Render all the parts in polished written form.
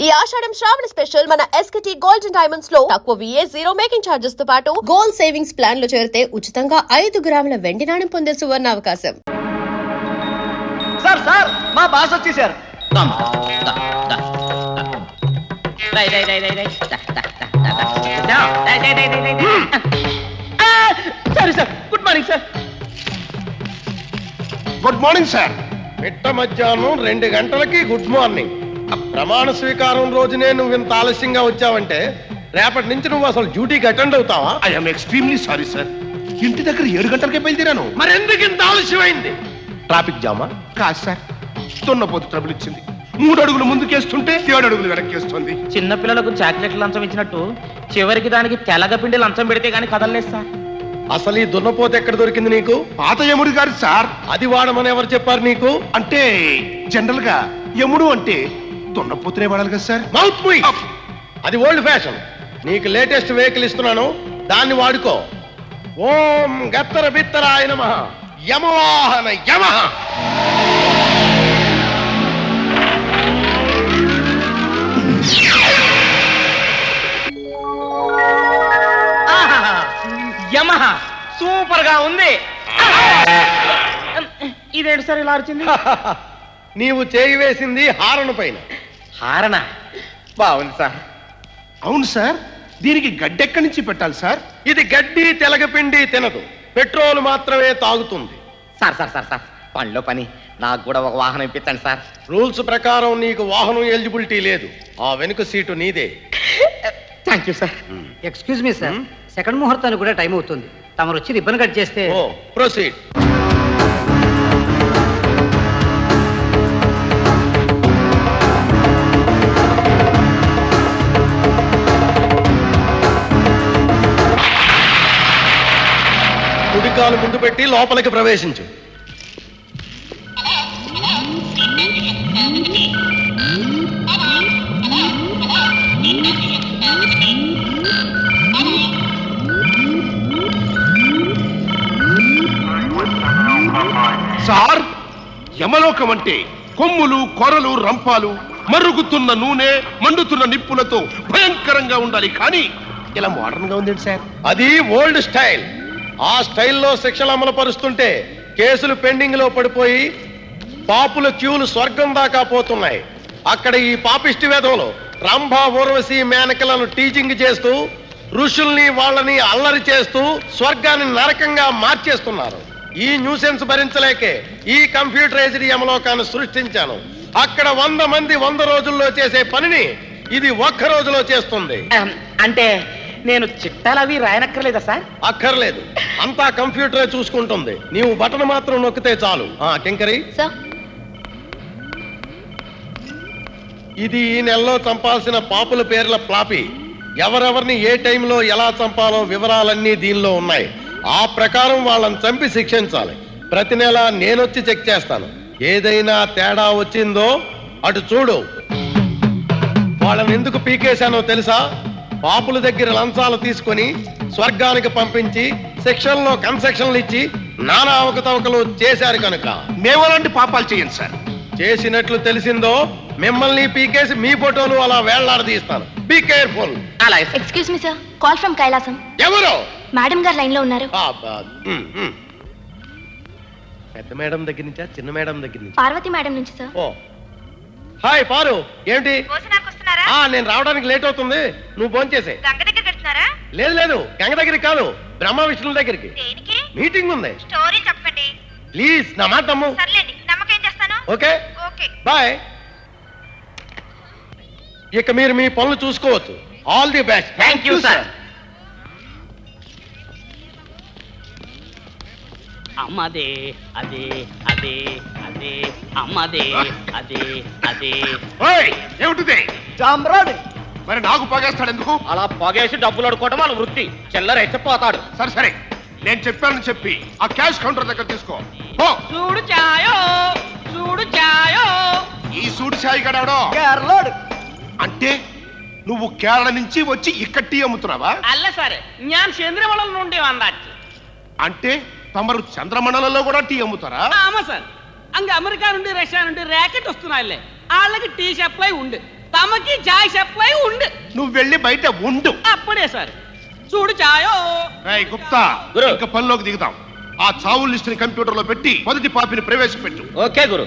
ఈ ఆషాఢం శ్రావణ స్పెషల్ మన SKT gold and diamonds లో తక్కువ VA జీరో మేకింగ్ చార్జెస్ తో పాటు గోల్డ్ సేవింగ్స్ ప్లాన్ లో చేరితే ఉచితంగా 5 గ్రాముల వెండి నాణెం పొందే సువర్ణ అవకాశం. సార్ మా బాస్ వచ్చేసారు. సరే sir, good morning sir. Good morning sir. మిట్ట మధ్యాహ్నం 2 గంటలకి గుడ్ మార్నింగ్. ప్రమాణ స్వీకారం రోజునే నువ్వు ఇంత ఆలస్యంగా వచ్చావంటే రేపటి నుంచి నువ్వు అసలు డ్యూటీకి అటెండ్ అవుతావా? I'm extremely sorry sir. ఇంటి దగ్గర 7 గంటలకే బయలుదేరాను. మరెందుకు ఇంత ఆలస్యమైంది? ట్రాఫిక్ జామా? కాదు సార్, దున్నపోతు ట్రబుల్ ఇచ్చింది. 3 అడుగులు ముందుకేస్తుంటే 7 అడుగులు వెనక్కేస్తుంది. చిన్న పిల్లలకు చాక్లెట్ లంచం ఇచ్చినట్టు చివరికి దానికి తెలగపిండి లంచం పెడితే గానీ కదలలేదు సార్. అసలు ఈ దున్నపోత ఎక్కడ దొరికింది నీకు? పాత యముడు గారు సార్. అది వాడమని ఎవరు చెప్పారు నీకు? అంటే జనరల్ గా యముడు అంటే దున్నపోతునే వాడాలి కదా సార్. మౌత్ మూయ్. అది ఓల్డ్ ఫ్యాషన్. నీకు లేటెస్ట్ వెహికల్ ఇస్తున్నాను, దాన్ని వాడుకో. ఓం గత్తర బిత్తరాయ నమః. యమవాహన యమః. యమహ సూపర్ గా ఉంది. ఇదేంటి సార్ ఇలా వచ్చింది? నీవు చేయి వేసింది హారను పైన. హారణ బాగుంది సార్. అవును సార్, దీనికి గడ్డెక్కడి నుంచి పెట్టాలి సార్? ఇది గడ్డి తెలగపిండి తినదు, పెట్రోల్ మాత్రమే తాగుతుంది. సార్ సార్ సార్ సార్ పనిలో పని నాకు కూడా ఒక వాహనం ఇప్పించండి సార్. రూల్స్ ప్రకారం నీకు వాహనం ఎలిజిబిలిటీ లేదు. ఆ వెనుక సీటు నీదే. Thank you sir. Excuse me sir, second ముహూర్తానికి కూడా టైం అవుతుంది. తమరు వచ్చి రిబ్బన్ కట్ చేస్తే. ఓ ప్రొసీడ్. కుడికాలు ముందు పెట్టి లోపలికి ప్రవేశించు. సార్, యమలోకం అంటే కొమ్ములు, కొరలు, రంపాలు, మరుగుతున్న నూనె, మండుతున్న నిప్పులతో భయంకరంగా ఉండాలి. కానీ ఇలా మోడర్న్ గా ఉంది సార్. అది ఓల్డ్ స్టైల్. ఆ స్టైల్లో శిక్షలు అమలు పరుస్తుంటే కేసులు పెండింగ్ లో పడిపోయి పాపుల క్యూలు స్వర్గం దాకా పోతున్నాయి. అక్కడ ఈ పాపిష్టి వేదంలో రంభ, ఊర్వశి, మేనకలను టీచింగ్ చేస్తూ ఋషుల్ని వాళ్ళని అల్లరి చేస్తూ స్వర్గాన్ని నరకంగా మార్చేస్తున్నారు. ఈ న్యూసెన్స్ భరించలేకే ఈ కంప్యూటరైజ్డ్ యమలోకాన్ని సృష్టించాను. అక్కడ 100 మంది 100 రోజుల్లో చేసే పనిని ఇది 1 రోజులో చేస్తుంది. అంటే నేను చిట్టాలవి రాయనక్కర్లేదా సార్? అక్కర్లేదు, అంతా కంప్యూటరే చూసుకుంటుంది. నీవు బటన్ మాత్రం నొక్కితే చాలు. కింకరి, ఇది ఈ నెలలో చంపాల్సిన పాపుల పేర్ల ఫ్లాపీ. ఎవరెవరిని ఏ టైంలో ఎలా చంపాలో వివరాలన్నీ దీనిలో ఉన్నాయి. ఆ ప్రకారం వాళ్ళని చంపి శిక్షించాలి. ప్రతి నెల నేనొచ్చి చెక్ చేస్తాను. ఏదైనా తేడా వచ్చిందో అటు చూడు. వాళ్ళని ఎందుకు పీకేశానో తెలుసా? పాపుల దగ్గర లంచాలు తీసుకొని స్వర్గానికి పంపించి శిక్షల్లో కన్సెక్షన్లు ఇచ్చి నానా అవకతవకలు చేశారు కనుక. మేము అలాంటి పాపాలు చేయండి సార్. చేసినట్లు తెలిసిందో మిమ్మల్ని పీకేసి మీ ఫోటోలు అలా వేళ్లాడదీస్తాను. Be careful. Excuse me sir, call from Kailasam. ఎవరు? మేడం గారు లైన్ లో ఉన్నారు. పెద్ద మేడం దగ్గర నుంచా, చిన్న మేడం దగ్గర నుంచి? పార్వతి మేడం నుంచి సార్. ఓ హాయ్ పారు, ఏమిటి? నేను రావడానికి లేట్ అవుతుంది, నువ్వు ఫోన్ చేసే. లేదు లేదు, గంగ దగ్గరికి కాదు, బ్రహ్మ విష్ణుల దగ్గరికి. మీటింగ్ ఉంది. స్టోరీ చెప్పండి ప్లీజ్, నా మాట నమ్ము. నమ్మకం చేస్తాను. Okay bye. ఇక మీరు మీ పనులు చూసుకోవచ్చు. All the best. Thank you sir. అమ్మదే అదే అదే అదే అమ్మదే అదే అదే. ఏమిటిది? చామ్రాడు మరి నాకు పగేస్తాడు ఎందుకు? అలా పొగేసి డబ్బులు అడుకోవడం వాళ్ళ వృత్తి. చిల్లరైతే పోతాడు. సరే నేను చెప్పానని చెప్పి ఆ క్యాష్ కౌంటర్ దగ్గర తీసుకో. చూడు చాయో, చూడు చాయో. ఈ సూడు సాయి గడాడో కేరళోడు. అంటే నువ్వు కేరళ నుంచి వచ్చి ఇక్కడ టీ అమ్ముతున్నావా? అల్ల సరే, నేను చంద్రమణం నుండి వందాச்சு. అంటే తమరు చంద్రమండలంలో కూడా టీ అమ్ముతారా? ஆமா சார், அங்க அமெரிக்கா నుండి రష్యా నుండి ర్యాకెట్ వస్తున్నాయిలే, వాళ్ళకి టీ సప్లై ఉంది. తమకి చాయ్ సప్లై ఉండు. నువ్వు వెళ్ళి బయట ఉండు. అప్పుడే సార్ చూడు చాయో. రేయ్ గుప్తా, గురు. ఇంకా పనిలోకి దిగుతాం. ఆ చావుల లిస్టుని కంప్యూటర్ లో పెట్టి మొదటి పాపిని ప్రవేశపెట్టు. ఓకే గురు.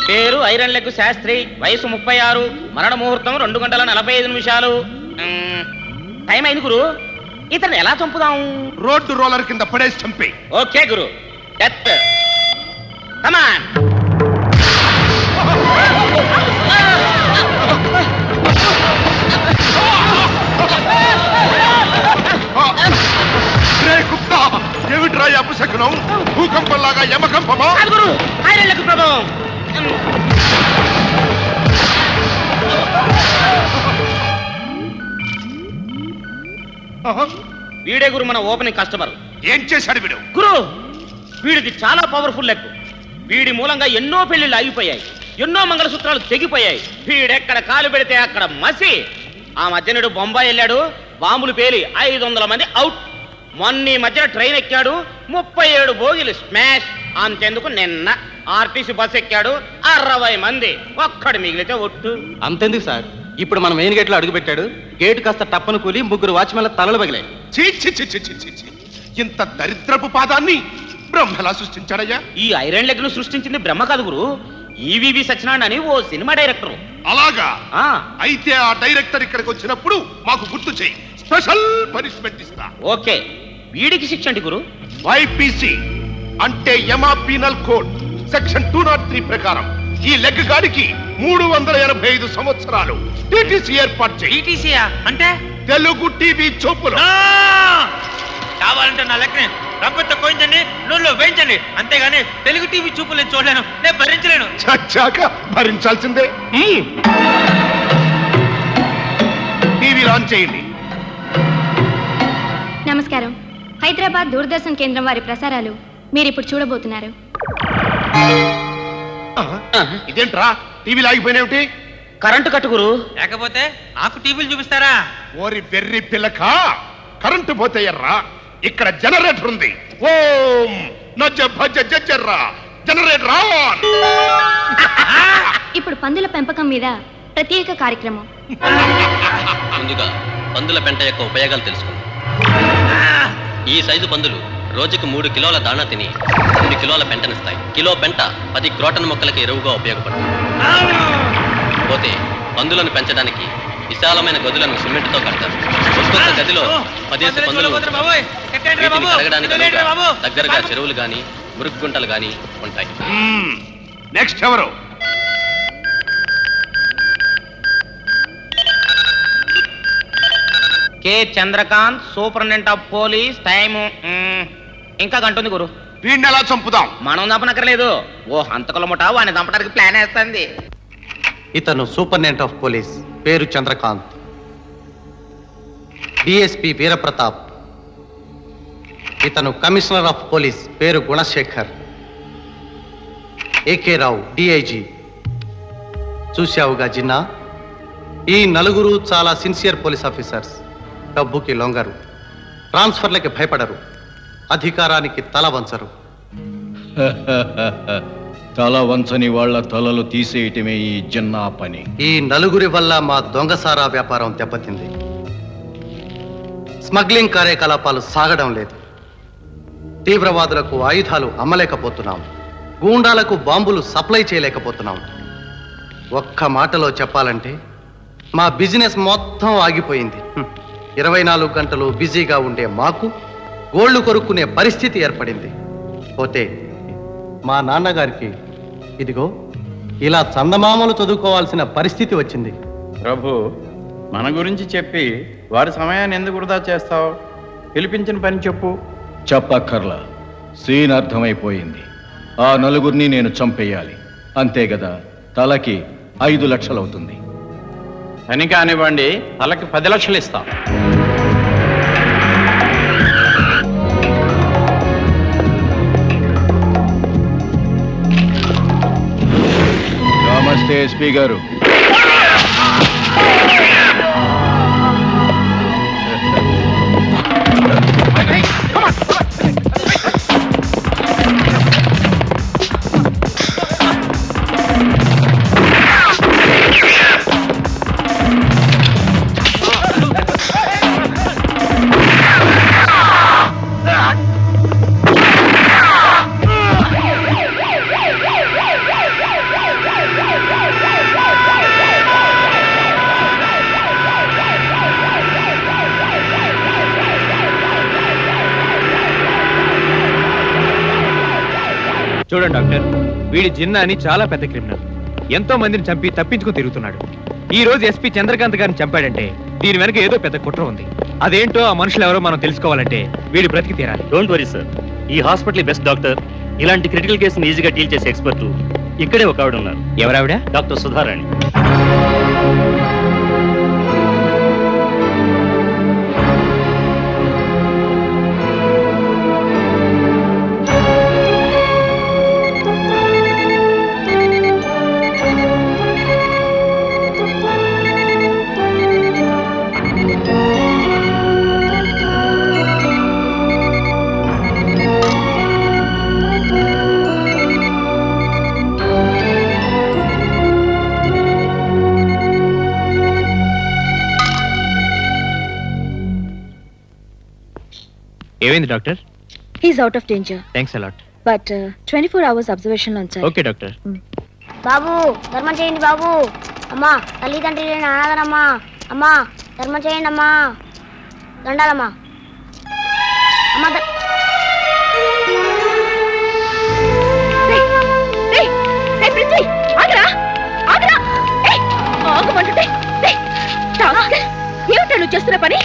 పేరు ఐరన్ లెగ్ శాస్త్రి, వయసు 36, మరణ ముహూర్తం 2:45. టైం అయింది గురు. ఇతను ఎలా చంపుదాం? రోడ్డు రోలర్ కింద పడేసి చంపే. ఓకే గురు. డెత్ కమాన్. రే గుప్తా, ఏమిట్రా ఈ అపశకునం? భూకంపంలాగా యమకంపమా? కాదు గురు, ఐరన్ లెగ్ ప్రభావం. వీడే గురు మన ఓపెనింగ్ కస్టమర్. ఏం చేశాడు వీడు? గురు, వీడిది చాలా పవర్ఫుల్ లెగ్. వీడి మూలంగా ఎన్నో పెళ్లిళ్ళు ఆగిపోయాయి, ఎన్నో మంగళసూత్రాలు తెగిపోయాయి. వీడెక్కడ కాలు పెడితే అక్కడ మసి. ఆ మధ్యనుడు బొంబాయి వెళ్ళాడు, బాంబులు పేలి 500 మంది అవుట్. మొన్న ఈ మధ్యన ట్రైన్ ఎక్కాడు, 37 బోగిలు స్మాష్. అంతెందుకు నిన్న ఆర్టీసీ బస్ ఎక్కాడు, 60 మంది. ఒక్కడు మిగిలితే ఒట్టు. అంతెందుకు సార్, ఇప్పుడు మనం మెయిన్ గేట్ లో అడుగు పెట్టాడు, గేటు కాస్త టప్పను కూలి 3 వాచ్మెన్ల తలలు పగిలాయి. చీ చీ చీ చీ చీ చీ. ఇంత దరిద్రపు పాదాన్ని బ్రహ్మలా సృష్టించాడయ్యా. ఈ ఐరన్ లెగ్ ను సృష్టించింది బ్రహ్మ కాదు గురు, ఈవీవి సత్యనారాయణ అని ఓ సినిమా డైరెక్టర్. అలాగా? ఆ అయితే ఆ డైరెక్టర్ ఇక్కడికి వచ్చినప్పుడు మాకు గుర్తు చేయి, స్పెషల్ పనిష్మెంట్ ఇస్తా. ఓకే, వీడికి శిక్ష అంటే గురు? వైపీసీ అంటే యమా పీనల్ కోడ్ సెక్షన్ 203 ప్రకారం ఈ లెగ్ గాడికి 385 సంవత్సరాలు టీటీసీ ఏర్పాటు చేయి. టీటీసీయా అంటే? తెలుగు టీవీ చూపులు. కావాలంటే నా లెక్కనే రబ్బతో కోయించండి, నూనెలో వేయించండి. అంతేగాని తెలుగు టీవీ చూపులు నేను చూడలేను, నేను భరించలేను. చచ్చాక భరించాల్సిందే. టీవీ ఆన్ చేయండి. నమస్కారం. హైదరాబాద్ దూరదర్శన్ కేంద్రం వారి ప్రసారాలు మీరు ఇప్పుడు చూడబోతున్నారు. ఇదేంట్రా టీవీలు ఆగిపోయినేమిటి? కరెంటు కట్టు గురు. లేకపోతే నాకు టీవీలు చూపిస్తారా? ఓరి బెర్రి పిల్లక, కరెంటు పోతే ఎర్రా, ఇక్కడ జనరేటర్ ఉంది. ఓం నజ భజ జర్రా, జనరేటర్ ఆన్. ఇప్పుడు పందుల పెంపకం మీద ప్రత్యేక కార్యక్రమం. ముందుగా పందుల పెంట యొక్క ఉపయోగాలు తెలుసుకుందాం. ఈ సైజు పందులు రోజుకు 3 కిలోల దాణా తిని 3 కిలోల పెంటనిస్తాయి. కిలో పెంట 10 క్రోటన్ మొక్కలకి ఎరువుగా ఉపయోగపడుతుంది. పోతే పందులను పెంచడానికి విశాలమైన గదులను సిమెంట్తో కడతారు. ఒక్కొక్క గదిలో 10 పందులు. వీటిని కడగడానికి అనువుగా దగ్గరగా చెరువులు గాని మురుగు గుంటలు గాని ఉంటాయి. నెక్స్ట్ ఎవరు? K Chandrakant, superintendent of police. Time ఇంకా గంటుంది గురు. వీడిని ఎలా చంపుదాం? మనం చంపనక్కర్లేదు, ఓ హంతకుల ముఠ వాడిని చంపడానికి ప్లాన్ వేస్తుంది. ఇతను సూపరింటెండెంట్ ఆఫ్ పోలీస్, పేరు చంద్రకాంత్. డిఎస్పి వీరప్రతాప్. ఇతను కమిషనర్ ఆఫ్ పోలీస్, పేరు గుణశేఖర్. ఏకే రావు, డిఐజీ. చూశావుగా జిన్నా, ఈ నలుగురు చాలా సిన్సియర్ పోలీస్ ఆఫీసర్స్. డబ్బుకి లొంగరు, ట్రాన్స్ఫర్లకి భయపడరు, అధికారానికి తల వంచరు. తల వంచని వాళ్ళ తలలు తీసేయటమే ఈ జిన్నా పని. ఈ నలుగురి వల్ల మా దొంగసారా వ్యాపారం దెబ్బతింది. స్మగ్లింగ్ కార్యకలాపాలు సాగడం లేదు. తీవ్రవాదులకు ఆయుధాలు అమ్మలేకపోతున్నాం, గూండాలకు బాంబులు సప్లై చేయలేకపోతున్నాం. ఒక్క మాటలో చెప్పాలంటే మా బిజినెస్ మొత్తం ఆగిపోయింది. 24 గంటలు బిజీగా ఉండే మాకు గోళ్లు కొరుక్కునే పరిస్థితి ఏర్పడింది. పోతే మా నాన్నగారికి ఇదిగో ఇలా చందమామలు చదువుకోవాల్సిన పరిస్థితి వచ్చింది. ప్రభు, మన గురించి చెప్పి వారి సమయాన్ని ఎందుకు వృధా చేస్తావు? పిలిపించిన పని చెప్పు. చెప్పక్కర్లా, సీన్ అర్థమైపోయింది. ఆ నలుగురిని నేను చంపేయాలి, అంతే కదా. తలకి 5 లక్షలు అవుతుంది. పని కానివ్వండి, తలకి 10 లక్షలు ఇస్తాం. నమస్తే ఎస్పీ గారు. చూడండి డాక్టర్, వీడి జిన్నా అని చాలా పెద్ద క్రిమినల్. ఎంతో మందిని చంపి తప్పించుకుని తిరుగుతున్నాడు. ఈ రోజు ఎస్పీ చంద్రకాంత్ గారిని చంపాడంటే దీని వెనక ఏదో పెద్ద కుట్ర ఉంది. అదేంటో ఆ మనుషులు ఎవరో మనం తెలుసుకోవాలంటే వీడి బ్రతికి తీరాలి. డోంట్ వరీ సార్, ఈ హాస్పిటల్ బెస్ట్ డాక్టర్. ఇలాంటి క్రిటికల్ కేసుని ఈజీగా డీల్ చేసే ఎక్స్పర్ట్ ఇక్కడే ఒక ఆవిడ ఉన్నారు. ఎవరావిడ? డాక్టర్ సుధారాణి. ఏమైంది doctor? He's out of danger, thanks a lot. But 24 hours observation లో ఉంచాలి. Okay doctor. బాబు ధర్మం చేయండి బాబు. అమ్మా తల్లిదండ్రి లేని అనాథనమ్మా. అమ్మా ధర్మం చేయండి అమ్మా. దండాలమ్మా. అమ్మా ఏమిటా నువ్వు చేస్తున్న పని?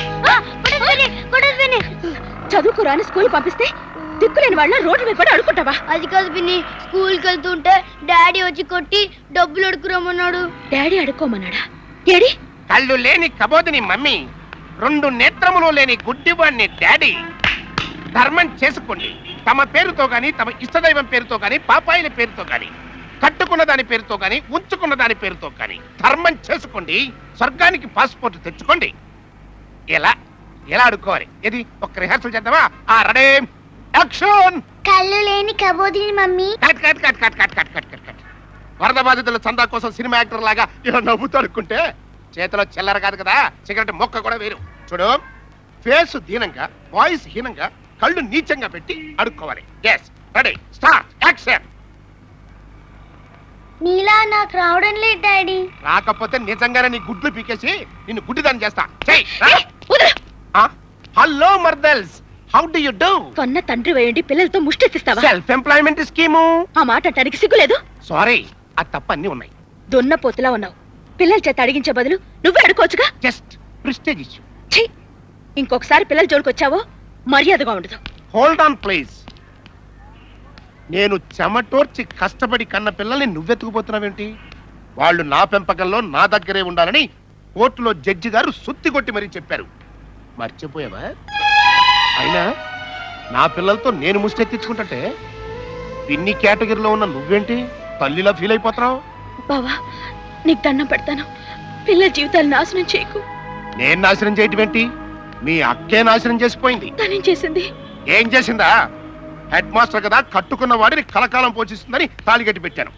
చదువుకురాని స్కూల్ పంపిస్తే దిక్కులేని వాళ్ళ రోడ్డు మీద పడి అడుకుంటావా? అది కాదు పిన్ని, స్కూల్కి వెళ్తుంటే డాడీ వచ్చి కొట్టి డబ్బులు అడుకురమ్మన్నాడు. డాడీ అడుక్కోమన్నాడా? ఏడి? కళ్ళు లేని కబోదిని మమ్మీ, 2 నేత్రములు లేని గుడ్డివాణ్ణి డాడీ. ధర్మం చేసుకోండి. తమ పేరుతో గాని, తమ ఇష్టదైవం పేరుతో గాని, పాపాయిల పేరుతో గాని, కట్టుకున్న దాని పేరుతో గాని, ఉంచుకున్న దాని పేరుతో గాని ధర్మం చేసుకోండి. స్వర్గానికి పాస్పోర్ట్ తెచ్చుకోండి. ఎలా ఎలా అడుక్కోవాలి? ఇది ఒక రిహార్సల్ చేద్దామా? ఆ రెడీ యాక్షన్. కళ్ళు లేని కబోదిని mummy. Cut cut cut cut cut cut cut cut cut. వరద బాధితుల చందా కోసం సినిమా యాక్టర్ లాగా ఇలా నవ్వుతూ అడుక్కుంటే చేతిలో చిల్లర కాదు కదా, సిగరెట్ మొక్క కూడా వేరు. చూడు, ఫేస్ దీనంగా, వాయిస్ హీనంగా, కళ్ళు నీచంగా పెట్టి అడుక్కోవాలి. Yes, ready, start, action. నీలా నాకు రావడం లేదు డాడీ. రాకపోతే నిజంగానే నీ గుడ్లు పీకేసి నిన్ను గుడ్డిదాన్ని చేస్తా. హలో మర్దల్స్, హౌ డు యు డు? కన్న తండ్రి వేయండి పిల్లలతో ముష్టెత్తిస్తావా? Self employment scheme. ఆ మాట అంటానికి సిగ్గులేదు? సారీ, ఆ తప్పు అన్ని ఉన్నాయి. దొన్న పోతులా ఉన్నావు. పిల్లల చేత అడిగించే బదులు నువ్వే అడుకోవచ్చుగా. Just prestige issue. ఛీ! ఇంకొకసారి పిల్లల జోలికొచ్చావో మర్యాదగా ఉండదు. Hold on please. నేను చెమటోర్చి కష్టపడి కన్న పిల్లల్ని నువ్వెత్తుకుపోతున్నావేంటి? వాళ్ళు నా పెంపకంలో నా దగ్గరే ఉండాలని కోర్టులో జడ్జి గారు సుత్తి కొట్టి మరీ చెప్పారు. మర్చిపోయావా? అయినా నా పిల్లలతో నేను ముష్టెత్తించుకుంటే పిన్ని కేటగిరీలో ఉన్న నువ్వేంటి తల్లిలా ఫీల్ అయిపోతున్నావు? బావా, నీకు దండం పెడతాను. పిల్లల జీవితాలు నాశనం చేయకు. నేను నాశనం చేయటం ఏంటి? మీ అక్కే నాశనం చేసిపోయింది. తనేం చేసింది? ఏం చేసిందా? హెడ్ మాస్టర్ కదా, కట్టుకున్న వాడిని కలకాలం పోషిస్తుందని తాళిగట్టి పెట్టాను.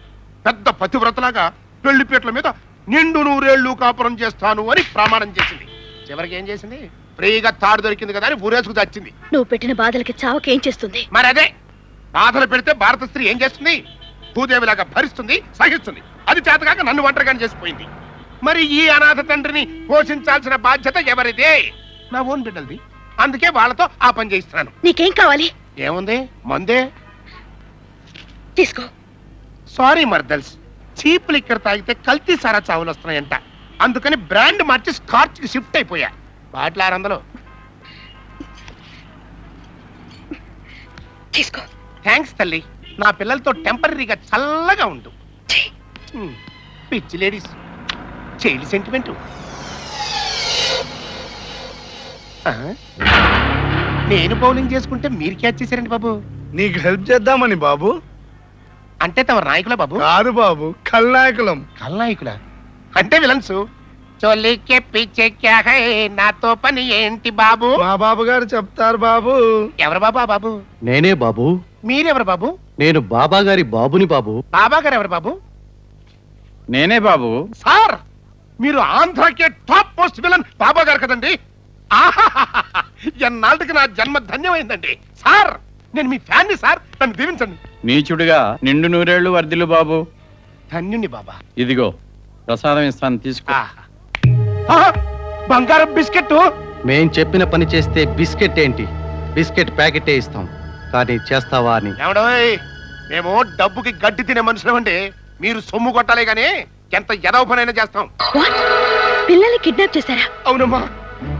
పెద్ద పతివ్రతలాగా పెళ్లిపేటల మీద నిండు 100 ఏళ్ళు కాపురం చేస్తాను అని ప్రమాణం చేసింది. చివరికి ఏం చేసింది? ఫ్రీగా తాడు దొరికింది కదా అని ఊరేసుకు తెచ్చింది. నువ్వు పెట్టిన బాధలకి చావకేం చేస్తుంది? మరి అదే బాధలు పెడితే భారత స్త్రీ ఏం చేస్తుంది? భూదేవిలాగా భరిస్తుంది, సహిస్తుంది. అది చేతకాక నన్ను ఒంటరిగానే చేసిపోయింది. మరి ఈ అనాథ తండ్రిని పోషించాల్సిన బాధ్యత ఎవరిదే? నా ఓన్ బిడ్డలది. అందుకే వాళ్ళతో ఆ పని చేయిస్తున్నాను. నీకేం కావాలి? ఏముంది? మందే. తీసుకో. సారీ మర్దల్స్, చీప్ లిక్కర్ తాగితే కల్తీ సారా చావులు వస్తున్నాయంట. అందుకని బ్రాండ్ మార్చి స్కాచ్ కి షిఫ్ట్ అయిపోయా. బాటిల్ 600. తీసుకో. థ్యాంక్స్ తల్లి. నా పిల్లలతో టెంపరీగా చల్లగా ఉండు. పిచ్చి లేడీస్, చైల్డ్ సెంటిమెంట్. నేను బౌలింగ్ చేసుకుంటే మీరు క్యాచ్ చేశారండి బాబు. నీకు హెల్ప్ చేద్దామని బాబు. అంటే తమ నాయకులా బాబు? కాదు బాబు, ఖల్నాయకులం. ఖల్నాయకులా అంటే విలన్స్. చోలీకే పిచ్చే క్యా హై, నాతో పని ఏంటి బాబు? మా బాబు గారు చెప్తారు బాబు. ఎవరు బాబు ఆ బాబు? నేనే బాబు. మీరెవరు బాబు? నేను బాబా గారి బాబుని బాబు. బాబా గారు ఎవరు బాబు? నేనే బాబు. సార్, మీరు ఆంధ్రాకే టాప్ పోస్ట్ విలన్ బాబా గారు కదండి. ఎన్నాళ్ళకి నా జన్మ ధన్యమైందండి. సార్, నేను మీ ఫ్యాన్ని సార్, నన్ను దీవించండి. నీచుడుగా నిండు 100 ఏళ్ళు వర్ధిల్లు బాబు. ధన్యుణ్ణి బాబా. ఇదిగో ప్రసాదం ఇస్తాను, తీసుకో. బంగారం బిస్కెట్. మేం చెప్పిన పని చేస్తే బిస్కెట్ ఏంటి, బిస్కెట్ ప్యాకెటే ఇస్తాం. కానీ చేస్తావా అని. ఏమడోయ్, మేము డబ్బుకి గడ్డి తినే మనుషులమండి. మీరు సొమ్ము కొట్టాలే గానీ ఎంత ఎదవ పనైనా చేస్తాం. పిల్లల్ని కిడ్నాప్ చేశారా? అవునమ్మా,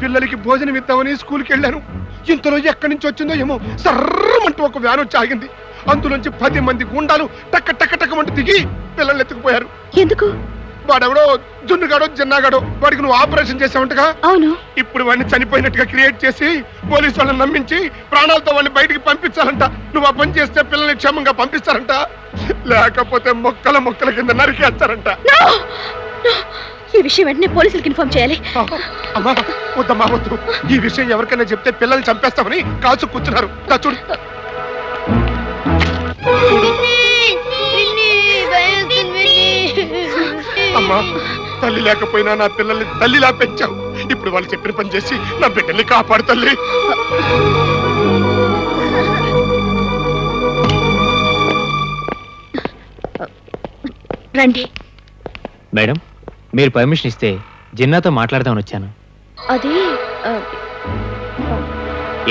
పిల్లలకి భోజనం ఇద్దామని స్కూల్కి వెళ్ళాను. ఇంతలో ఎక్కడి నుంచి వచ్చిందో ఏమో సర్రమంటూ ఒక వ్యాన్ వచ్చి ఆగింది. అందులోంచి 10 మంది గుండాలు టక్క టక్క టక్కమంటూ దిగి పిల్లల్ని ఎత్తుకుపోయారు. ఎందుకు? వాడెవడో జున్నుగాడో జిన్నాగాడో వాడికి నువ్వు ఆపరేషన్ చేసావంటగా. అవును. ఇప్పుడు వాడిని చనిపోయినట్టుగా క్రియేట్ చేసి పోలీసు వాళ్ళని నమ్మించి ప్రాణాలతో వాడిని బయటికి పంపించాలంట. నువ్వు ఆ పని చేస్తే పిల్లల్ని క్షేమంగా పంపిస్తారంట, లేకపోతే మొక్కల కింద నరికేస్తారంట. ఈ విషయం వెంటనే పోలీసులకు ఇన్ఫార్మ్ చేయాలి. అమ్మా వద్దమ్మా వద్దు. ఈ విషయం ఎవరికైనా చెప్తే పిల్లల్ని చంపేస్తామని కాచు కూర్చున్నారు. చూడు. అమ్మా, తల్లి లేకపోయినా నా పిల్లల్ని తల్లిలా పెంచావు. ఇప్పుడు వాళ్ళు చెప్పిన పని చేసి నా బిడ్డల్ని కాపాడు తల్లి. రండి. మేడం, మీరు పర్మిషన్ ఇస్తే జిన్నాతో మాట్లాడదామని వచ్చాను. అది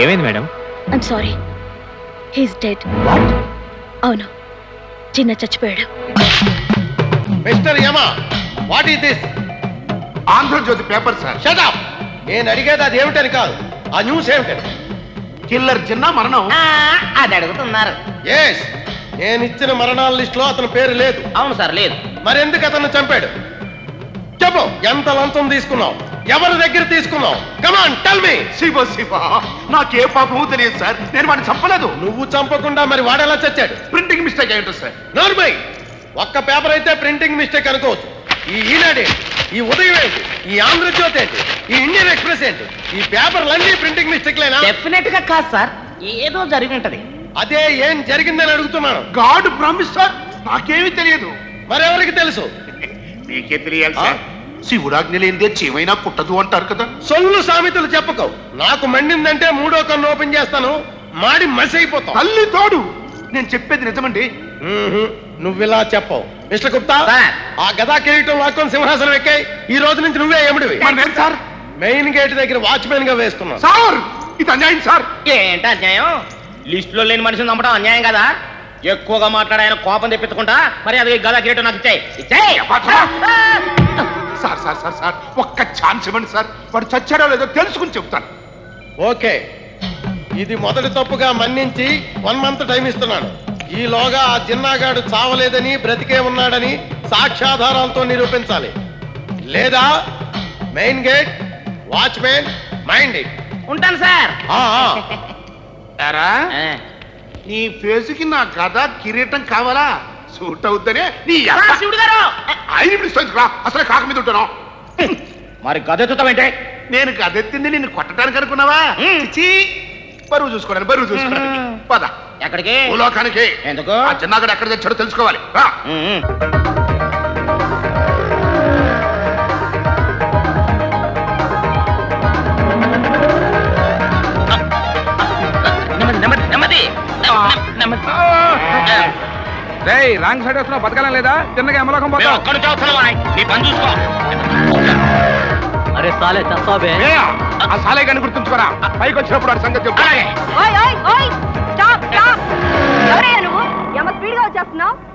ఏమైంది madam? I'm sorry, he's dead. అవును, చిన్న చచ్చిపోయాడు. Mister Yama, what is this? Andhrajyothi paper sir. Shut up. నేను అడిగేది అది ఏమిటని కాదు, ఆ న్యూస్ ఏమిటని. కిల్లర్ చిన్న మరణం అది అడుగుతున్నారు. ఎస్, నేను ఇచ్చిన మరణాల లిస్ట్ లో అతని పేరు లేదు. అవును సార్, లేదు. మరి ఎందుకు అతను చంపాడు? చెప్పు, ఎంత లంచం తీసుకున్నావు? ఎవరి దగ్గర తీసుకున్నావు? Come on tell me. శివ నాకే పాపమో తెలియదు సార్. నేను వాడిని చంపలేదు. నువ్వు చంపకుండా మరి వాడెలా చచ్చాడు? ప్రింటింగ్ మిస్టేక్ అయ్యి ఉంటుంది సార్. నోర్మై, ఒక్క పేపర్ అయితే ప్రింటింగ్ మిస్టేక్ అనుకోవచ్చు. ఈ ఈనాడు, ఈ ఉదయం ఏంటి, ఈ ఆంధ్రజ్యోతి ఏంటి, ఈ ఇండియన్ ఎక్స్ప్రెస్ ఏంటి, ఈ పేపర్లన్నీ ప్రింటింగ్ మిస్టేక్ లేనా? డెఫినెట్ గా కాదు సార్, ఏదో జరిగి ఉంటది. అదే ఏం జరిగిందని అడుగుతున్నాను. గాడ్ ప్రామిస్ సార్, నాకేమీ తెలియదు. మరెవరికి తెలుసు? మీకే తెలియాలి సార్. శివుడాజ్ఞ లేనిదే చీమైనా పుట్టదు అంటారు కదా. సొల్లు సామెతలు చెప్పకవు. నాకు మండిందంటే 3వ కన్ను ఓపెన్ చేస్తాను, మాడి మసి అయిపోతావు. తల్లి తోడు, నేను చెప్పేది నిజమండి. నువ్విలా చెప్పవు. Mister Gupta, sir. ఆ గదా కిరీటం లాక్కొని సింహాసనం ఎక్కాయి. ఈ రోజు నుంచి నువ్వే ఎముడివి. సార్, మెయిన్ గేట్ దగ్గర వాచ్మెన్ గా వేస్తున్నావు. సార్ ఇది అన్యాయం సార్. ఏంటి అన్యాయం? లిస్ట్ లో లేని మనిషిని చంపడం అన్యాయం కదా. ఎక్కువగా మాట్లాడాయన కోపం తెప్పించుకుంటా. మరి అది గదా కిరీటం నాకు ఇచ్చేయి. సార్ సార్ సార్ సార్ ఒక్క ఛాన్స్ ఇవ్వండి సార్. వాడు చచ్చాడో లేదో తెలుసుకుని చెప్తాను. ఓకే, ఇది మొదటి తప్పుగా మన్నించి 1 మంత్ టైం ఇస్తున్నాను. ఈలోగా ఆ జిన్నాగాడు చావలేదని, బ్రతికే ఉన్నాడని సాక్ష్యాధారాలతో నిరూపించాలి. లేదా main gate, watchman, mind it. ఉంటాను సార్. నీ ఫేసుకి నా గద కిరీటం కావాలా? సూట్ అవుద్దనే నీ శివుడు గారు, అసలు కాక మీద ఉంటాను. మరి గదెత్తుతావేంటే? నేను గదెత్తింది నిన్ను కొట్టడానికి అనుకున్నావా? చిచి, బరువు చూసుకోవడానికి. పద. ఎక్కడికి? భూలోకానికి. ఎందుకు? ఆ చిన్నగాడు ఎక్కడ తెచ్చాడో తెలుసుకోవాలి. రా. రాంగ్ సైడ్ వస్తున్నావు, బతకాలం లేదా? చిన్నగా ఎమలోకం నీ పని చూసుకో. అరే సాలే చస్తావే. ఆ సాలే గాని గుర్తుంచుకోరా. పైకి వచ్చినప్పుడు ఆ సంగతి చెప్పు.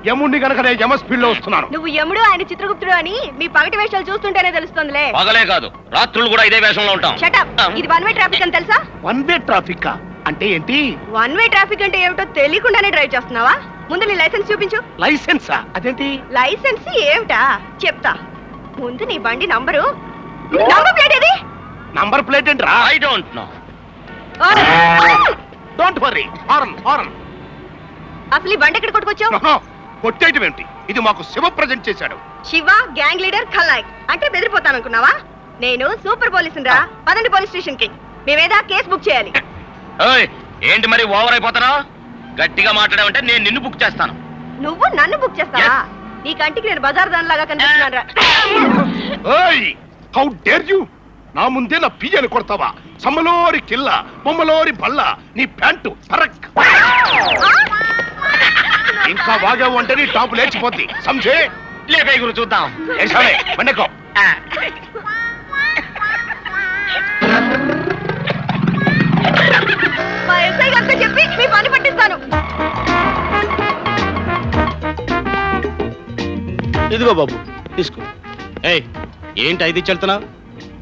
యముడిని కనుక నేను యమ స్పీడ్ లో వస్తున్నాను. నువ్వు యముడు, ఆయన చిత్రగుప్తుడు అని మీ పగటి వేషాలు చూస్తుంటేనే తెలుస్తుందిలే. పగలే కాదు, రాత్రులు కూడా ఇదే వేషంలో ఉంటాం. షటప్. ఇది 1 వే ట్రాఫిక్ అని తెలుసా? 1 వే ట్రాఫిక్ అంటే ఏంటి? 1 వే ట్రాఫిక్ అంటే ఏమిటో తెలియకుండానే డ్రైవ్ చేస్తున్నావా? ముందు నీ లైసెన్స్ చూపించు. లైసెన్సా? అదేంటి? లైసెన్స్ ఏమిటా చెప్తా. ముందు నీ బండి నంబరు. నంబర్ ప్లేట్ ఏది? నంబర్ ప్లేట్ ఏంట్రా? I don't know. Don't worry. Horn. అసలు ఈ బండి ఎక్కడ కొట్టుకొచ్చావు? కొట్టేయటం ఏంటి? ఇది మాకు శివ ప్రజెంట్ చేశాడు. శివ గ్యాంగ్ లీడర్ ఖల్నాయక్ అంటే బెదిరిపోతాననుకున్నావా? నేను సూపర్ పోలీసుని రా. పదండి పోలీస్ స్టేషన్ కి. మేమేదా కేసు బుక్ చేయాలి. ఏంటి మరి ఓవర్ అయిపోతున్నావు? గట్టిగా మాట్లాడావంటే నేను నిన్ను బుక్ చేస్తాను. నువ్వు నన్ను బుక్ చేస్తావా? నీ కంటికి నేను బజార్ దాని లాగా కనిపిస్తున్నాను. How dare you! నా ముందే నా పియ్యను కొడతావా? సమ్మలోరి కిల్ల, బొమ్మలోరి బల్ల, నీ ప్యాంటు పరక్. ఇంకా వాగావు అంటే నీ టాపు లేచిపోద్ది. సంజే లేపే గురు చూద్దాం. వండకో. మా ఎస్ఐ గారితో చెప్పి మీ పని పట్టిస్తాను. ఇదిగో బాబు తీసుకో. ఏయ్ ఏంటి ఐదు ఇచ్చి వెళ్తున్నావు?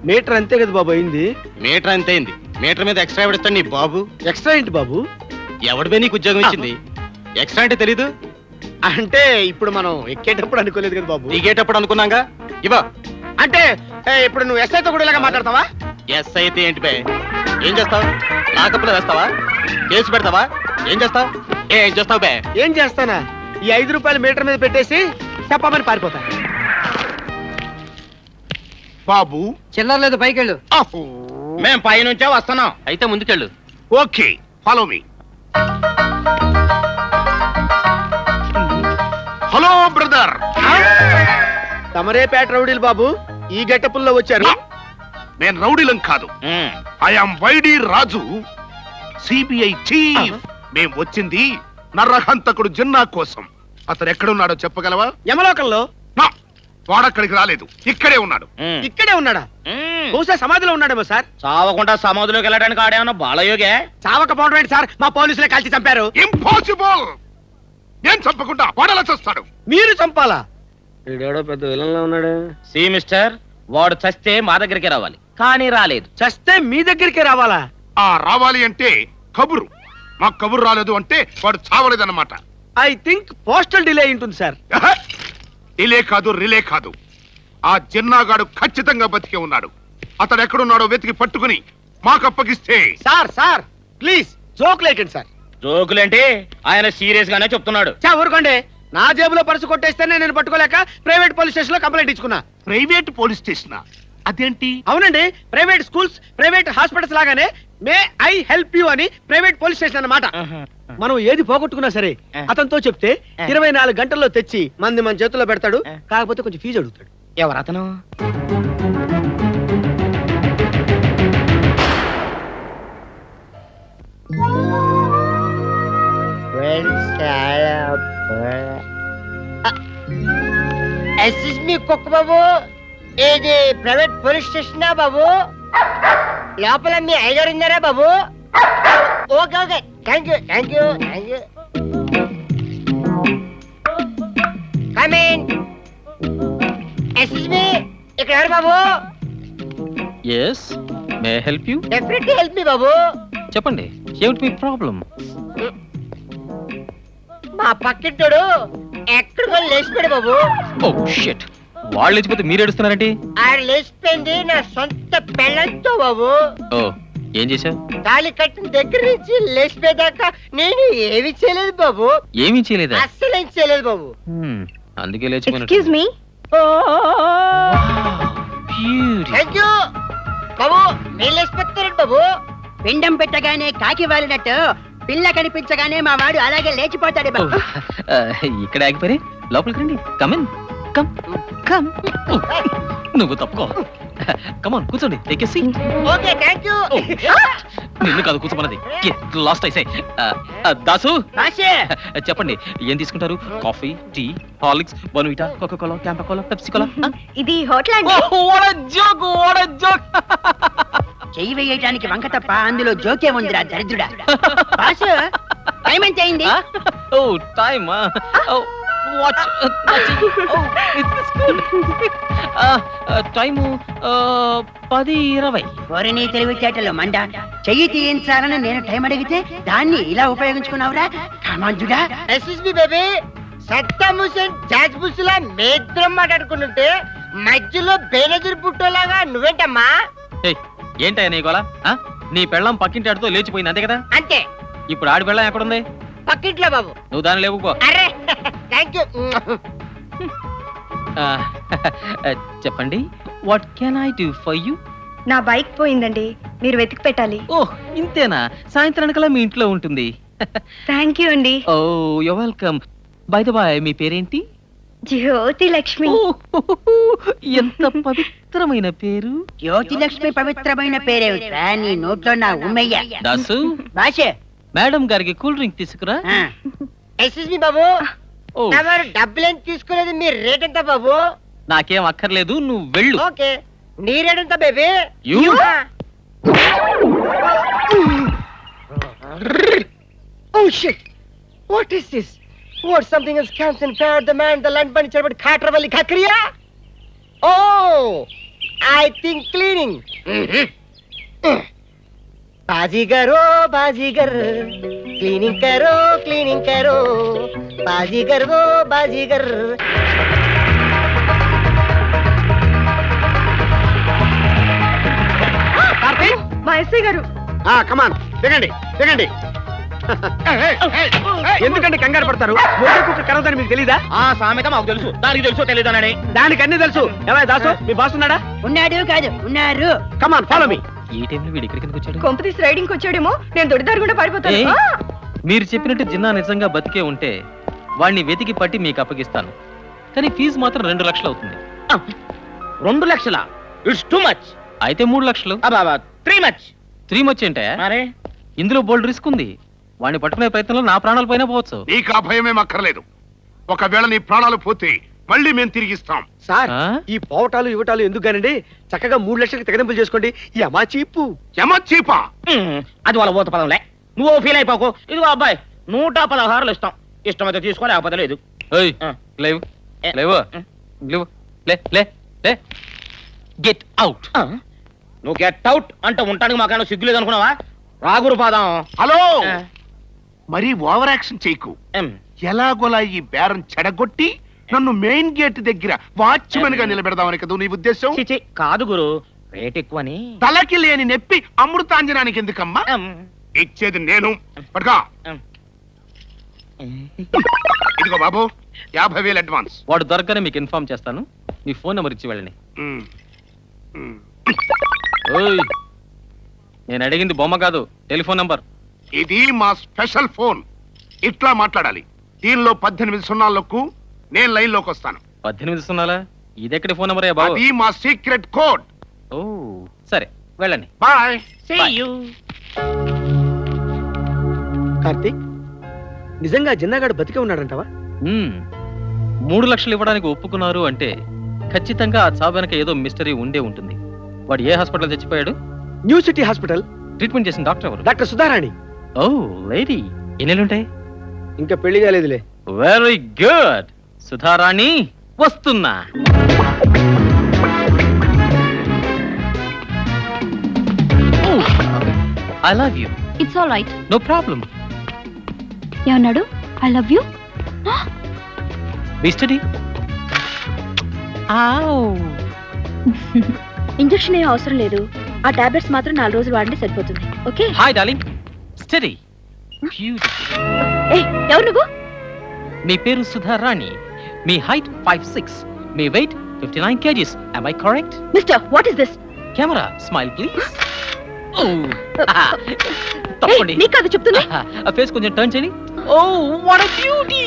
మీటర్ అంతే కదా బాబు అయింది. మీటర్ అంతే అయింది. మీటర్ మీద ఎక్స్ట్రా ఎవడిస్తాడు నీ బాబు? ఎక్స్ట్రా ఏంటి బాబు? ఎవడిపై నీకు ఉద్యోగం ఇచ్చింది? ఎక్స్ట్రా అంటే తెలీదు? అంటే ఇప్పుడు మనం ఎక్కేటప్పుడు అనుకోలేదు కదా బాబు. దిగేటప్పుడు అనుకున్నాగా. ఇవా అంటే ఇప్పుడు నువ్వు ఎస్ఐతో కూడా ఇలాగా మాట్లాడతావా? ఎస్ అయితే ఏంటి బే? ఏం చేస్తావు? లాకప్లో వేస్తావా? కేసు పెడతావా? ఏం చేస్తావు? ఏం చేస్తావు బే? ఏం చేస్తానా? ఈ 5 రూపాయల మీటర్ మీద పెట్టేసి చెప్పమని పారిపోతా. బాబు చిల్లర లేదు పైకెళ్ళు. మేం పై నుంచే వస్తున్నాం. అయితే ముందుకెళ్ళు. Okay, follow me. Hello brother. Tamarepeta రౌడీలు బాబు ఈ గెటపుల్లో వచ్చారు. నేను రౌడీలం కాదు, I'm Y D Raju, CBI chief. మేం వచ్చింది నరహంతకుడు జిన్నా కోసం. అతను ఎక్కడున్నాడో చెప్పగలవా? యమలోకంలో. నా, వాడక్కడికి రాలేదు, ఇక్కడే ఉన్నాడు. ఇక్కడే ఉన్నాడా? బహుశా సమాధిలో ఉన్నాడేమో సార్. చావకుండా సమాధిలోకి వెళ్ళడానికి ఆడేమన్నా బాలయోగే? చావకపోవడం ఏంటి సార్? మా పోలీసులే కాల్చి చంపారు. ఇంపాసిబుల్. నేను చంపకుండా వాడలా చేస్తాడు. మీరు చంపాలా? వీడేడో పెద్ద విలన్లా ఉన్నాడు. సి మిస్టర్, వాడు చస్తే మా దగ్గరికి రావాలి, కానీ రాలేదు. చస్తే మీ దగ్గరికే రావాలా? రావాలి అంటే కబురు. మాకు కబురు రాలేదు అంటే వాడు చావలేదన్నమాట. ఐ థింక్ పోస్టల్ డిలే ఉంటుంది సార్. డిలే కాదు, రిలే కాదు. ఆ జిన్నాగాడు ఖచ్చితంగా బతికే ఉన్నాడు. అతడు ఎక్కడున్నాడో వెతికి పట్టుకుని మాకు అప్పగిస్తే. సార్ సార్ ప్లీజ్ జోక్ లేకండి సార్. జోకులేంటి? ఆయన సీరియస్ గానే చెప్తున్నాడు. ఊరుకోండి. నా జేబులో పర్సు కొట్టేస్తేనే నేను పట్టుకోలేక ప్రైవేట్ పోలీస్ స్టేషన్ లో కంప్లైంట్ ఇచ్చుకున్నా. Private police station? అదేంటి? అవునండి, ప్రైవేట్ స్కూల్స్, ప్రైవేట్ హాస్పిటల్స్ లాగానే మే ఐ హెల్ప్ యూ అని ప్రైవేట్ పోలీస్ స్టేషన్ అన్నమాట. మనం ఏది పోగొట్టుకున్నా సరే అతనితో చెప్తే 24 గంటల్లో తెచ్చి మన చేతుల్లో పెడతాడు. కాకపోతే కొంచెం ఫీజు అడుగుతాడు. ఎవరతను? కుక్క బాబు, ఇది ప్రైవేట్ పోలీస్ స్టేషన్ బాబు? లోపల మీ అయ్యగారు ఉన్నారా బాబు? Okay okay, thank you thank you thank you. Come in. Excuse me, ఇక్కడ ఎవరు బాబు? Yes, may help you? Definitely help me బాబు. చెప్పండి, ఏమిటి మీ ప్రాబ్లం? మా పక్కింటోడు ఎక్కడికో లేచిపోయాడు బాబు. ఓ షిట్, వాళ్ళు లేచిపోతే మీరు ఏడుస్తున్నారండి? ఆయన లేచిపోయింది నా సొంత పెళ్ళంతో బాబు. ఓ, ఏం చేశావు? తాళి కట్టిన దగ్గర నుంచి లేచిపోయేదాకా నేను ఏమి చేయలేదు బాబు. ఏమీ చేయలేదా? అస్సలు ఏం చేయలేదు బాబు. అందుకే లేచిపోయినట్టు. Excuse me. థ్యాంక్ యూ బాబు. మీరు లేచిపోతారండి బాబు. పిండం పెట్టగానే కాకి వాలినట్టు పిల్ల కనిపించగానే మా వాడు అలాగే లేచిపోతాడు బాబు. ఇక్కడ ఆగిపోయి లోపలికి రండి. Come in, come come. నువ్వు తప్పుకో. కమాన్, కూర్చోండి. Take a seat. Okay, thank you. నిన్ను కాదు కూర్చోమన్నది. లాస్ట్ ఐసే. దాసు, రాశే. చెప్పండి, ఏం తీసుకుంటారు? Coffee, tea, Horlicks, Bournvita, Coca Cola, Campa Cola, Pepsi Cola? ఇది హోటల్ అండి. చెయ్యి వేయటానికి వంక తప్ప అందులో జోకే ఉందిరా దరిద్రుడా. బాసు, టైం ఎంత అయింది? ఓ టైమా? Watch time 10:20. నీ తెలివితేటలు మండ. చెయ్యి తీయించాలని నేను టైం అడిగితే దాన్ని ఇలా ఉపయోగించుకున్నావురా కామాంజుడా. Excuse me baby. Saddam Hussein George Bush లా మేద్రం మాట్లాడుకుంటుంటే మధ్యలో బేనజీర్ పుట్టోలాగా నువ్వేంటమ్మా? ఏంటయ్యా నీ గోల? నీ పెళ్ళం పక్కింటి ఆడితో లేచిపోయింది, అంతే కదా? అంతే. ఇప్పుడు ఆడి పెళ్ళం ఎక్కడుంది? పక్కింట్లో బాబు. నువ్వు దాన్ని లేవుకో. అరే థ్యాంక్ యూ. చెప్పండి, what can I do for you? నా బైక్ పోయిందండి, మీరు వెతికి పెట్టాలి. ఓహ్, ఇంతేనా? సాయంత్రానికల్లా మీ ఇంట్లో ఉంటుంది. థ్యాంక్ యూ అండి. Oh you welcome. By the by, మీ పేరేంటి? జ్యోతి లక్ష్మి. ఎంత పవిత్రమైన పేరు. జ్యోతి లక్ష్మి పవిత్రమైన పేరేమిట్రా నీ నోట్లో నా ఉమ్మయ్య. దాసు, బాషే, మేడం గారికి కూల్ డ్రింక్ తీసుకురా. ఎక్స్క్యూజ్ మీ బాబు. ఎవరు డబ్బులు ఏం తీసుకోలేదు, మీ రేట్ ఎంత బాబు? నాకేం అక్కర్లేదు, నువ్వు వెళ్ళు. ఓకే, నీ రేట్ ఎంత baby? Oh shit! What is this? What something else comes and fair the man the land bunny chabad khatravalli khakriya? Oh, I think cleaning. Baazigar ओ बाजीगर क्लीनिंग करो बाजीगर वो बाजीगर కార్తీక్ మా ఎస్ఐ గారు కమాన్ దిగండి దిగండి ఎందుకంటే కంగారు పడతారు కరవదని మీకు తెలీదా? ఆ సామెత మాకు తెలుసు, దానికి తెలుసో తెలియదానని. దానికి అన్ని తెలుసు. ఏమయ్య దాసు, మీ బాస్ ఉన్నాడా? ఉన్నాడు కాదు ఉన్నారు. Come on follow me. ఈ టైంలో వీడు ఇక్కడికి ఎందుకు వచ్చాడు? కొంపతీసి రైడింగ్ వచ్చాడేమో, నేను దొడిదారు కూడా పారిపోతాను. ఏయ్, మీరు చెప్పినట్టు జిన్నా నిజంగా బతికే ఉంటే వాడిని వెతికి పట్టి మీకు అప్పగిస్తాను. కానీ ఫీజు మాత్రం 2 లక్షలు అవుతుంది. 2 లక్షల? It's too much. అయితే 3 లక్షలు. 3 మచ్. 3 మచ్ ఏంటే? మరే ఇందులో బోల్డ్ రిస్క్ ఉంది. వాడిని పట్టుకునే ప్రయత్నంలో నా ప్రాణాలు పైన పోవచ్చు. నీకు ఆ భయమేం అక్కర్లేదు. ఒకవేళ నీ ప్రాణాలు పోతే మళ్ళీ మేము తిరిగిస్తాం. సార్ ఆ? ఈ పోవటాలు ఇవ్వటాలు ఎందుకు గానండి, చక్కగా 3 లక్షలకి తెగదింపులు చేసుకోండి. ఈ అమా చీపు చీపా అది వాళ్ళ ఊత పదంలే, నువ్వు ఫీల్ అయిపోకు. ఇదిగో అబ్బాయి 116 ఇస్తాం. ఇష్టమైతే తీసుకో, లేకపోతే లేదు. ఏయ్, లేవు లేవు లేవు, లే లే లే, గెట్ అవుట్. నువ్వు గెట్ అవుట్ అంటే ఉంటానికి మాకైనా సిగ్గు లేదు అనుకున్నావా? రాగురు పాదం. హలో, మరి ఓవర్ యాక్షన్ చేయకు. ఎలాగోలా ఈ బేరం చెడగొట్టి నన్ను మెయిన్ గేట్ దగ్గర వాచ్మెన్ గా నిలబెడదామని కదా నీ ఉద్దేశం? చిచి కాదు గురు, రేట్ ఎక్కువని. తలకి లేని నెప్పి అమృతాంజనానికి ఎందుకమ్మా? ఇచ్చేది నేను. పట్టుకో. ఇదిగో బాబు, 50,000 అడ్వాన్స్. వాడు దొరకగానే మీకు ఇన్ఫార్మ్ చేస్తాను. మీ ఫోన్ నెంబర్ ఇచ్చి వెళ్ళండి. ఓయ్, నేను అడిగింది బొమ్మ కాదు, టెలిఫోన్ నంబర్. ఇది మా స్పెషల్ ఫోన్. ఇట్లా మాట్లాడాలి. దీనిలో 18 సున్నాలకు నేను లైన్ లోకి వస్తాను. 18 సున్నాలా? ఇదెక్కడి ఫోన్ నెంబర్ బాబు? అది మా సీక్రెట్ కోడ్. ఓ సరే, వెళ్ళండి. బాయ్. See you. కార్తీక్, నిజంగా జిన్నాగాడు బతికే ఉన్నాడంటావా? 3 లక్షలు ఇవ్వడానికి ఒప్పుకున్నారు అంటే ఖచ్చితంగా ఆ చావు వెనక ఏదో మిస్టరీ ఉండే ఉంటుంది. వాడు ఏ హాస్పిటల్ చచ్చిపోయాడు? New city hospital. ట్రీట్మెంట్ చేసిన డాక్టర్ ఎవరు? డాక్టర్ సుధారాణి. Oh lady. ఎన్నేళ్ళుంటాయి? ఇంకా పెళ్లి కాలేదులే. Very good. సుధారాణి వస్తున్నా. I love you. It's all right. No problem. ఏమన్నాడు? I love you. Be steady. Injection ఏం అవసరం లేదు. ఆ టాబ్లెట్స్ మాత్రం 4 రోజులు వాడండి సరిపోతుంది. ఓకే. Hi darling. స్టడీ. ఏ ఎవరు నువ్వు? మీ పేరు సుధారాణి. మీ హైట్ 5'6", మీ weight 59 kgs. Am I correct? Mister, what is this? Camera smile please. తప్పండి. నీకు కాదు చెప్తుంది. ఆ ఫేస్ కొంచెం టర్న్ చేయండి. ఓ వాట్ ఎ బ్యూటీ.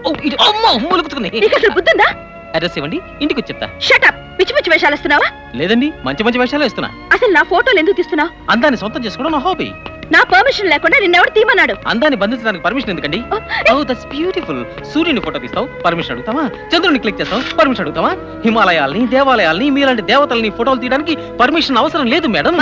ఓ ఇది అమ్మో మూలుగుతుంది. నీకు అసలు బుద్ధుందా? అడ్రస్ ఇవ్వండి, ఇంటికి వచ్చి చెప్తా. Shut up. పిచ్చి పిచ్చి వేషాలు ఇస్తున్నావా? లేదండి, మంచి మంచి వేషాలు ఇస్తున్నా. అసలు నా ఫోటోలు ఎందుకు తీస్తున్నావు? అందాన్ని సొంతం చేసుకోవడం నా హాబీ. నా పర్మిషన్ లేకుండా నిన్నెవడు తీమన్నాడు? అందాన్ని బంధించడానికి పర్మిషన్ ఎందుకండి? Oh that's beautiful. సూర్యుని ఫోటో తీస్తావు, పర్మిషన్ అడుగుతావా? చంద్రుని క్లిక్ చేస్తావు, పర్మిషన్ అడుగుతావా? హిమాలయాల్ని, దేవాలయాల్ని, మీలాంటి దేవతల్ని ఫోటోలు తీయడానికి పర్మిషన్ అవసరం లేదు మేడం.